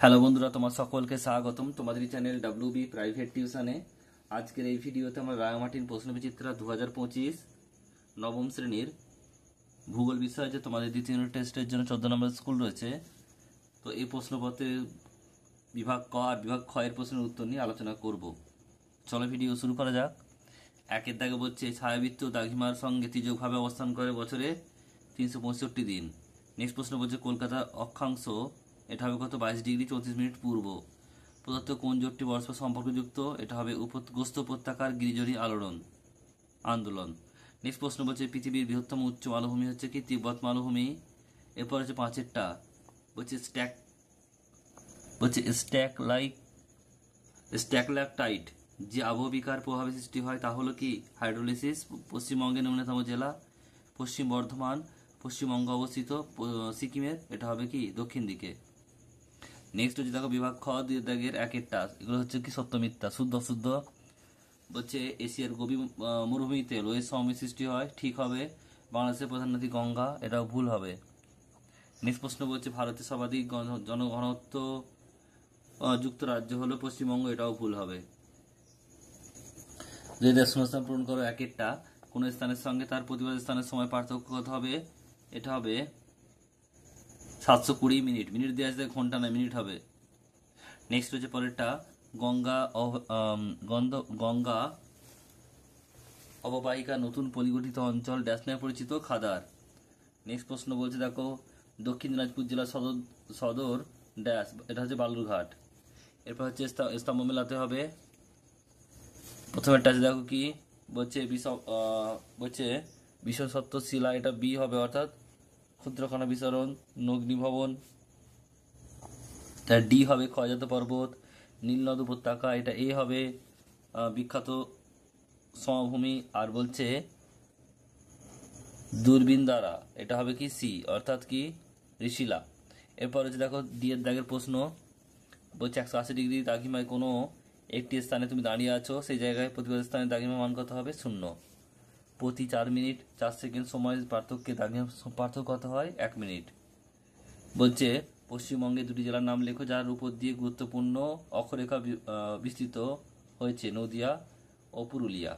Hello বন্ধুরা, তোমার সকলকে স্বাগতম তোমাদের চ্যানেল ডাব্লিউবি প্রাইভেট টিউশনে। আজকের এই ভিডিওতে আমরা রাঙামাটির প্রশ্নবিচিত্রা 2025 নবম শ্রেণীর ভূগোল বিষয়ে যে তোমাদের দ্বিতীয় ইউনিট টেস্টের জন্য 14 নম্বর স্কুল রয়েছে, তো এই প্রশ্নপত্রের বিভাগ ক আর বিভাগ খ এর প্রশ্নের উত্তর নিয়ে আলোচনা করব। চলো ভিডিও শুরু করা যাক। একের দাগে বলছে ছায়াবৃত্ত দ্রাঘিমার সঙ্গে তির্যকভাবে অবস্থান করে বছরে 365 দিন। নেক্সট প্রশ্ন বলছে কলকাতার অক্ষাংশ, এটা হবে কত? 22°34' পূর্ব। প্রদত্ত কোন জোটটি পরস্পর সম্পর্কযুক্ত? এটা হবে উপগ্রস্ত উপত্যকার গিরিজরি আন্দোলন। নেক্সট প্রশ্ন বলছে পৃথিবীর বৃহত্তম উচ্চ মালভূমি হচ্ছে কি? তিব্বত মালভূমি। এরপর হচ্ছে পাঁচেরটা বলছে স্ট্যাকল্যাকটাইট যে আবহবিকার প্রভাবে সৃষ্টি হয় তা হলো কি? হাইড্রোলিসিস। পশ্চিমবঙ্গের ন্যূনতম জেলা পশ্চিম বর্ধমান, পশ্চিমবঙ্গ অবস্থিত সিকিমের, এটা হবে কি? দক্ষিণ দিকে। নেক্সট হচ্ছে দেখো বিভাগ খ দুই দাগের একেরটা, এগুলো হচ্ছে কি সত্য মিথ্যা, শুদ্ধ অশুদ্ধ। বলছে এশিয়ার গভীর মরুভূমিতে লোহিত সমভূমি সৃষ্টি হয়, ঠিক হবে। বাংলাদেশের প্রধান নদী গঙ্গা, এটাও ভুল হবে। নেক্সট প্রশ্ন বলছে ভারতের সর্বাধিক জনঘনত্ব যুক্ত রাজ্য হলো পশ্চিমবঙ্গ, এটাও ভুল হবে। যদি শূন্যস্থান পূরণ করো একেরটা, কোন স্থানের সঙ্গে তার প্রতিবাদ স্থানের সময় পার্থক্য কত হবে? এটা হবে 720 মিনিট। মিনিট দিয়ে আসলে ঘন্টা নয়, মিনিট হবে। নেক্সট হচ্ছে পরেরটা গঙ্গা অববাহিকা নতুন পরিগঠিত অঞ্চল ড্যাশ নামে পরিচিত? খাদার। নেক্সট প্রশ্ন বলছে দেখো দক্ষিণ দিনাজপুর জেলার সদর ড্যাশ, এটা হচ্ছে বালুরঘাট। এরপর হচ্ছে স্তম্ভ মেলাতে হবে। প্রথমেরটা আছে দেখো কি বলছে বিশ্বসত্ত্ব শিলা, এটা বি হবে, অর্থাৎ ক্ষুদ্রকণা বিচরণ নগ্নিভবন। তার ডি হবে ক্ষয়জাত পর্বত নীলনদ উপত্যকা, এটা এ হবে বিখ্যাত সমভূমি। আর বলছে দূরবীন দ্বারা, এটা হবে কি? সি, অর্থাৎ কি? ঋষিলা। এরপর হচ্ছে দেখো ডি এর দাগের প্রশ্ন বলছে 180° দ্রাঘিমায় কোনো একটি স্থানে তুমি দাঁড়িয়ে আছো, সেই জায়গায় প্রতিবাদ স্থানের দ্রাঘিমা মান কত হবে? 0। প্রতি 4 মিনিট 4 সেকেন্ড সময় পার্থক্যে দ্রাঘিমা পার্থক্য কত হয়? 1 মিনিট। বলছে পশ্চিমবঙ্গে দুটি জেলার নাম লেখো যার উপর দিয়ে গুরুত্বপূর্ণ অক্ষরেখা বিস্তৃত হয়েছে, নদিয়া ও পুরুলিয়া।